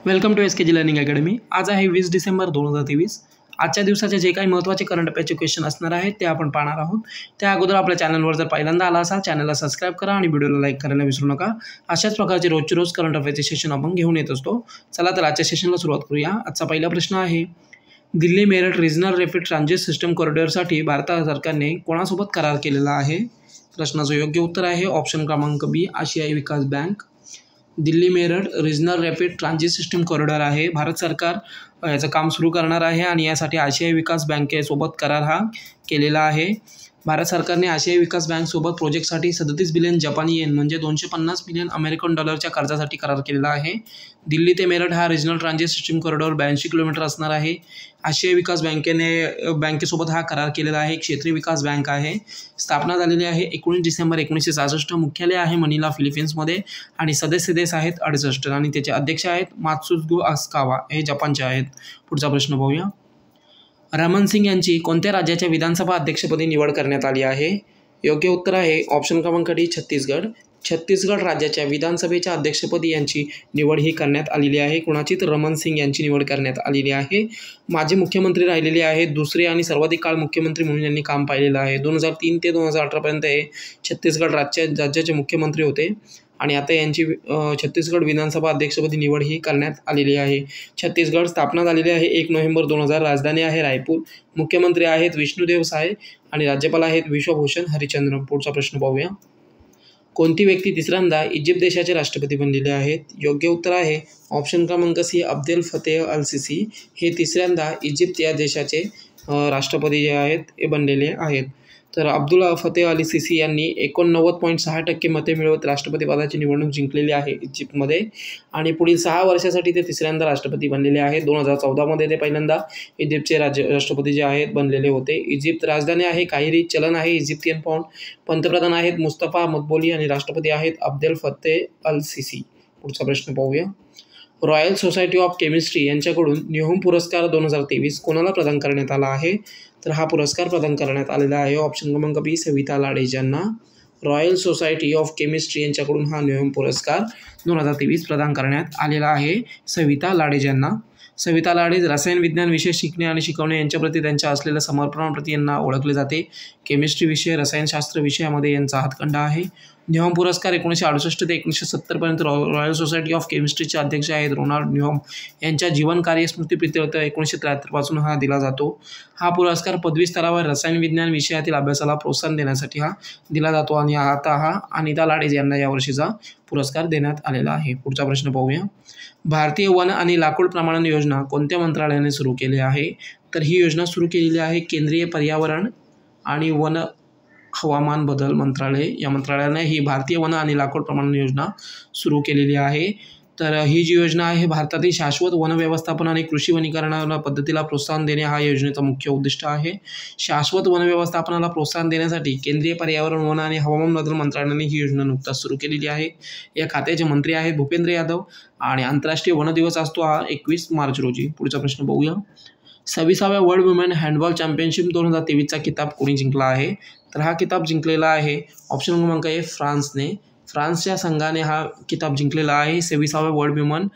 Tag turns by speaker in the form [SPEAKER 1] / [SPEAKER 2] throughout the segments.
[SPEAKER 1] Welcome to SKG learning academy. आज आहे 20 डिसेंबर 2023। आजच्या दिवसाचे जे काही महत्त्वाचे करंट अफेअरचे क्वेश्चन असणार आहेत ते आपण पाहणार आहोत। त्या अगोदर आपल्या चॅनलवर जर पहिल्यांदा आला असाल चॅनलला सबस्क्राइब करा आणि व्हिडिओला लाईक करायला विसरू नका। अशाच प्रकारचे रोजचे रोज करंट अफेअरचे सेशन आपण घेऊन येत असतो। चला तर आजच्या सेशनला सुरुवात करूया। आजचा पहिला प्रश्न आहे, Delhi Meerut regional rapid transit system कॉरिडॉरसाठी भारत सरकारने कोणासोबत करार केलेला आहे? प्रश्नाचं योग्य उत्तर आहे ऑप्शन क्रमांक बी, आशियाई विकास bank. Delhi Meerut regional rapid transit system corridor आहे। भारत सरकार याचं काम सुरू करणार आहे आणि यासाठी आशियाई विकास बँकेसोबत करार हा केलेला आहे। भारत सरकारने आशियाई विकास बँकसोबत प्रोजेक्टसाठी 37 बिलियन जपानी येन म्हणजे 250 मिलियन अमेरिकन डॉलरच्या कर्जासाठी करार केलेला आहे। दिल्ली ते मेरठ हा regional transit system corridor 82 kilometre असणार आहे। आशियाई विकास बँकेसोबत हा करार केलेला आहे। क्षेत्रीय विकास बँक आहे। स्थापना झालेली आहे 19 डिसेंबर 1966। मुख्यालय आहे मनिला, फिलिपिन्समध्ये आणि सदस्य देश आहेत 68 आणि त्याचे अध्यक्ष आहेत मात्सुगो असाकावा, हे जपानचे आहेत। पुढचा प्रश्न पाहूया। रमन सिंग यांची कोणत्या राज्याच्या विधानसभा अध्यक्षपदी निवड करण्यात आली आहे? योग्य उत्तर आहे ऑप्शन क्रमांक डी, छत्तीसगड। छत्तीसगड राज्याच्या विधानसभेच्या अध्यक्षपदी यांची निवड ही करण्यात आलेली आहे। कुणाची? तर रमन सिंग यांची निवड करण्यात आलेली आहे। माजी मुख्यमंत्री राहिलेले आहेत, दुसरे आणि सर्वाधिक काळ मुख्यमंत्री म्हणून यांनी काम पाहिलेलं आहे। 2003 ते 2018 पर्यंत हे छत्तीसगड राज्याचे मुख्यमंत्री होते आणि आता यांची छत्तीसगड विधानसभा अध्यक्षपदी निवड ही करण्यात आलेली आहे। छत्तीसगड स्थापना झालेली आहे 1 नोव्हेंबर 2000। राजधानी आहे रायपूर। मुख्यमंत्री आहेत विष्णुदेव साय आणि राज्यपाल आहेत विश्वभूषण हरिचंद्रन। पुढचा प्रश्न पाहूया। कोणती व्यक्ती तिसऱ्यांदा इजिप्त देशाचे राष्ट्रपती बनलेले आहेत? योग्य उत्तर आहे ऑप्शन क्रमांक C, Abdel Fattah al Sisi. हे तिसऱ्यांदा इजिप्त या देशाचे राष्ट्रपती जे आहेत हे बनलेले आहेत। तर अब्दुल फतेह अली सिसी यांनी 89.6% मते मिळवत राष्ट्रपती पदाची निवडणूक जिंकलेली आहे इजिप्तमध्ये आणि पुढील 6 वर्षासाठी ते तिसऱ्यांदा राष्ट्रपती बनलेले आहेत। 2014मध्ये ते पहिल्यांदा इजिप्तचे राष्ट्रपती जे आहेत बनलेले होते। इजिप्त राजधानी आहे काहिरी, चलन आहे इजिप्तियन पाऊंड, पंतप्रधान आहेत मुस्तफा मदबोली आणि राष्ट्रपती आहेत अब्देल फतेह अल सिसी। पुढचा प्रश्न पाहूया। रॉयल सोसायटी ऑफ केमिस्ट्री यांच्याकडून न्योम पुरस्कार 2023 कोणाला प्रदान करण्यात आला आहे? तर हा पुरस्कार प्रदान करण्यात आलेला आहे ऑप्शन क्रमांक बी, सविता लाडेज यांना। रॉयल सोसायटी ऑफ केमिस्ट्री यांच्याकडून हा न्योम पुरस्कार 2023 प्रदान करण्यात आलेला आहे सविता लाडेज यांना। सविता लाडेज रसायन विज्ञान विषय शिकणे आणि शिकवणे यांच्याप्रती त्यांच्या असलेल्या समर्पणाप्रती यांना ओळखले जाते। केमिस्ट्री विषय, रसायनशास्त्र विषयामध्ये यांचा हातखंडा आहे। न्योम पुरस्कार 1968 ते 1970 पर्यंत रॉयल सोसायटी ऑफ केमिस्ट्रीचे अध्यक्ष आहेत रोनाल्ड न्योम यांच्या जीवन कार्य स्मृतिप्रित्यर्थ 1973 पासून हा दिला जातो। हा पुरस्कार पदवी स्तरावर रसायन विज्ञान विषयातील अभ्यासाला प्रोत्साहन देण्यासाठी हा दिला जातो आणि आता हा अनिता लाडेज यांना यावर्षीचा पुरस्कार देण्यात आलेला आहे। पुढचा प्रश्न पाहूया। भारतीय वन आणि लाकूड प्रमाणन योजना कोणत्या मंत्रालयाने सुरू केली आहे? तर ही योजना सुरू केलेली आहे केंद्रीय पर्यावरण आणि वन हवामान बदल मंत्रालय, या मंत्रालयाने ही भारतीय वन आणि लाकूड प्रमाणन योजना सुरू केलेली आहे। तर ही जी योजना आहे भारतातील शाश्वत वन व्यवस्थापन आणि कृषी वनीकरण पद्धतीला प्रोत्साहन देणे हा योजनेचा मुख्य उद्दिष्ट आहे। शाश्वत वन व्यवस्थापनाला प्रोत्साहन देण्यासाठी केंद्रीय पर्यावरण, वन आणि हवामान बदल मंत्रालयाने ही योजना नुकताच सुरू केलेली आहे। या खात्याचे मंत्री आहेत भूपेंद्र यादव आणि आंतरराष्ट्रीय वन दिवस असतो हा 21 मार्च रोजी। पुढचा प्रश्न पाहूया। 26व्या वर्ल्ड वुमेन हँडबॉल चॅम्पियनशिप 2023चा किताब कोणी जिंकला आहे? तर हा किताब जिंकलेला आहे ऑप्शन क्रमांक ए, फ्रान्सने। फ्रान्सच्या संघाने हा किताब जिंकलेला आहे। 26व्या वर्ल्ड वुमेन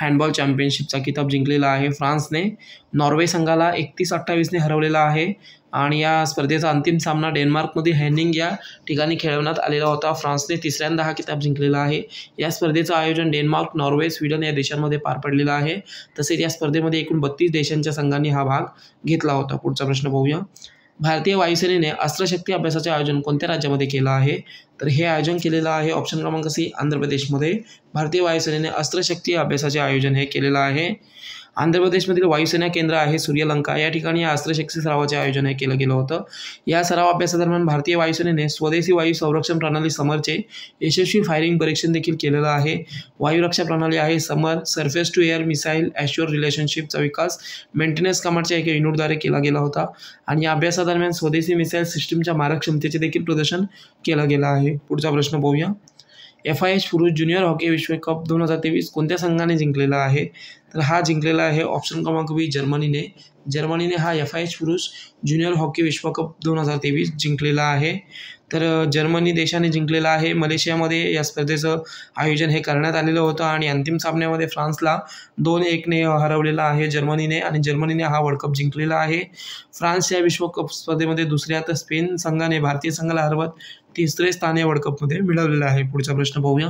[SPEAKER 1] हँडबॉल चॅम्पियनशिपचा किताब जिंकलेला आहे फ्रान्सने। नॉर्वे संघाला 31-28ने हरवलेला आहे आणि या स्पर्धेचा अंतिम सामना डेन्मार्कमध्ये हॅनिंग या ठिकाणी खेळवण्यात आलेला होता। फ्रान्सने तिसऱ्यांदा हा किताब जिंकलेला आहे। या स्पर्धेचं आयोजन डेन्मार्क, नॉर्वे, स्वीडन या देशांमध्ये पार पडलेलं आहे। तसेच या स्पर्धेमध्ये एकूण 32 देशांच्या संघांनी हा भाग घेतला होता। पुढचा प्रश्न पाहूया। भारतीय वायुसेनेने अस्त्रशक्ती अभ्यासाचे आयोजन कोणत्या राज्यामध्ये केलं आहे? तर हे आयोजन केलेलं आहे ऑप्शन क्रमांक सी, आंध्र प्रदेशमध्ये। भारतीय वायुसेनेने अस्त्रशक्ती अभ्यासाचे आयोजन हे केलेलं आहे। आंध्र प्रदेशमधील वायुसेना केंद्र आहे सूर्यलंका, या ठिकाणी या अस्त्रशक्ती सरावाचे आयोजन हे केलं गेलं होतं। या सराव अभ्यासादरम्यान भारतीय वायुसेनेने स्वदेशी वायू संरक्षण प्रणाली समरचे यशस्वी फायरिंग परीक्षण देखील केलेलं आहे। वायुरक्षा प्रणाली आहे Samar, surface to air missile assure रिलेशनशिपचा विकास मेंटेनन्स कमांडच्या एका युनिटद्वारे केला गेला होता आणि या अभ्यासादरम्यान स्वदेशी मिसाईल सिस्टीमच्या मारक क्षमतेचे देखील प्रदर्शन केलं गेलं आहे। पुढचा प्रश्न पाहूया। FIH पुरुष ज्युनियर हॉकी विश्वकप 2023 कोणत्या संघाने जिंकलेला आहे? तर हा जिंकलेला आहे ऑप्शन क्रमांक बी, जर्मनीने। जर्मनीने हा FIH पुरुष ज्युनियर हॉकी विश्वकप 2023 जिंकलेला आहे। तर जर्मनी देशाने जिंकलेला आहे. मलेशियामध्ये या स्पर्धेचं आयोजन हे करण्यात आलेलं होतं आणि अंतिम सामन्यामध्ये फ्रान्सला 2-1ने हरवलेला आहे जर्मनीने आणि जर्मनीने हा वर्ल्ड कप जिंकलेला आहे. फ्रान्स या विश्वकप स्पर्धेमध्ये दुसऱ्या, तर स्पेन संघाने भारतीय संघाला हरवत तिसरे स्थान या वर्ल्ड कपमध्ये मिळवलेलं आहे. पुढचा प्रश्न पाहूया.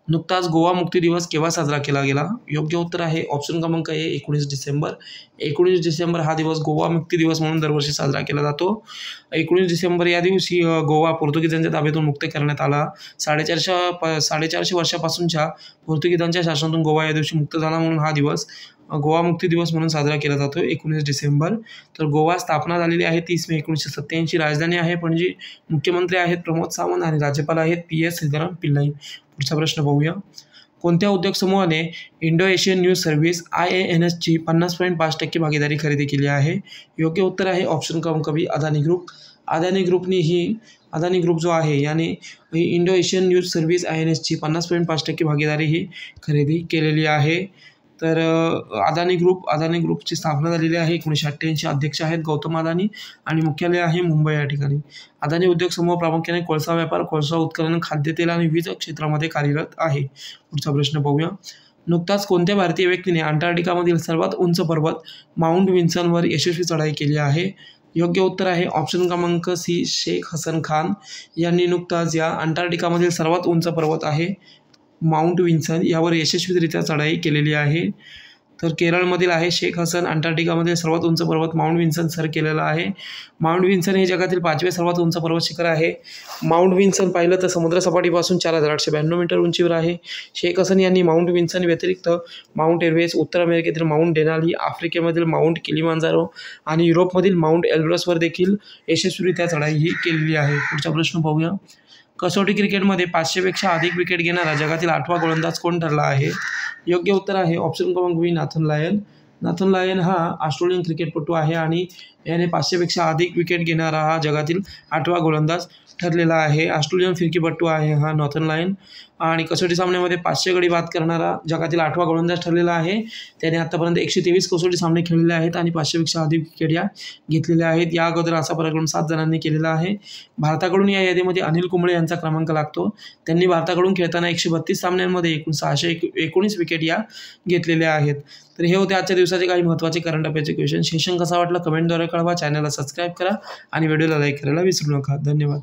[SPEAKER 1] नुकताच गोवा मुक्ती दिवस केव्हा साजरा केला गेला? योग्य उत्तर आहे ऑप्शन क्रमांक ए 19 डिसेंबर. 19 डिसेंबर हा दिवस गोवा मुक्ती दिवस म्हणून दरवर्षी साजरा केला जातो. 19 डिसेंबर या दिवशी गोवा पोर्तुगीजांच्या ताब्यातून मुक्त करण्यात आला. 450 वर्षापासूनच्या पोर्तुगीजांच्या शासनातून गोवा या दिवशी मुक्त झाला म्हणून हा दिवस गोवा मुक्ती दिवस म्हणून साजरा केला जातो 19 डिसेंबर. तर गोवा स्थापना झालेली आहे 30 मे 1987. राजधानी आहे पणजी. मुख्यमंत्री आहेत प्रमोद सावंत आणि राज्यपाल आहेत PS श्रीधरन पिल्लाई. पुढचा प्रश्न पाहूया. कोणत्या उद्योग समूहाने इंडो एशियन न्यूज सर्व्हिस IANSची 50.5% भागीदारी खरेदी केली आहे? योग्य उत्तर आहे ऑप्शन क्रमांक बी अदानी ग्रुप. अदानी ग्रुप जो आहे याने ही इंडो एशियन न्यूज सर्व्हिस IANSची 50.5% भागीदारी ही खरेदी केलेली आहे. तर अदानी ग्रुपची स्थापना झालेली आहे 1988. अध्यक्ष आहेत गौतम अदानी आणि मुख्यालय आहे मुंबई या ठिकाणी. अदानी उद्योग समूह प्रामुख्याने कोळसा व्यापार, कोळसा उत्खनन, खाद्यतेल आणि वीज क्षेत्रामध्ये कार्यरत आहे. पुढचा प्रश्न पाहूया. नुकताच कोणत्या भारतीय व्यक्तीने अंटार्क्टिकामधील सर्वात उंच पर्वत माउंट विन्सनवर यशस्वी चढाई केली आहे? योग्य उत्तर आहे ऑप्शन क्रमांक सी शेख हसन खान यांनी नुकताच या अंटार्क्टिकामधील सर्वात उंच पर्वत आहे माउंट विन्सन यावर यशस्वीरित्या चढाई केलेली आहे. तर केरळमधील आहे शेख हसन. अंटार्क्टिकामधील सर्वात उंच पर्वत माउंट विन्सन सर केलेला आहे. माउंट विन्सन हे जगातील 5वे सर्वात उंच पर्वत शिखर आहे. माउंट विन्सन पाहिलं तर समुद्रसपाटीपासून 4892 मीटर उंचीवर आहे. शेख हसन यांनी माउंट विन्सन व्यतिरिक्त माउंट एव्हरेस्ट, उत्तर अमेरिकेतील माउंट डेनाली, आफ्रिकेमधील माउंट किलिमांजारो आणि युरोपमधील माउंट एल्ब्रसवर देखील यशस्वीरित्या चढाई ही केलेली आहे. पुढचा प्रश्न पाहूया. कसोटी क्रिकेटमध्ये 500पेक्षा अधिक विकेट घेणारा जगातील 8वा गोलंदाज कोण ठरला आहे? योग्य उत्तर आहे ऑप्शन क्रमांक बी नाथन लायन. नाथन लायन हा ऑस्ट्रेलियन क्रिकेटपटू आहे आणि याने 500पेक्षा अधिक विकेट घेणारा हा जगातील 8वा गोलंदाज ठरलेला आहे. ऑस्ट्रेलियन फिरकीपटू आहे हा नाथन लायन आणि कसोटी सामन्यामध्ये 500 गडी बाद करणारा जगातील 8वा गोलंदाज ठरलेला आहे. त्याने आतापर्यंत 123 कसोटी सामने खेळलेले आहेत आणि 500पेक्षा अधिक विकेट या घेतलेल्या आहेत. या अगोदर असा पराक्रम 7 जणांनी केलेला आहे. भारताकडून या यादीमध्ये अनिल कुंबळे यांचा क्रमांक लागतो. त्यांनी भारताकडून खेळताना 132 सामन्यांमध्ये एकूण 619 विकेट या घेतलेल्या आहेत. तर हे होते आजच्या दिवसाचे काही महत्त्वाचे करंट अफेअरचे क्वेश्चन. सेशन कसा वाटला कमेंटद्वारे कळवा. चॅनलला सबस्क्राईब करा आणि व्हिडिओला लाईक करायला विसरू नका. धन्यवाद.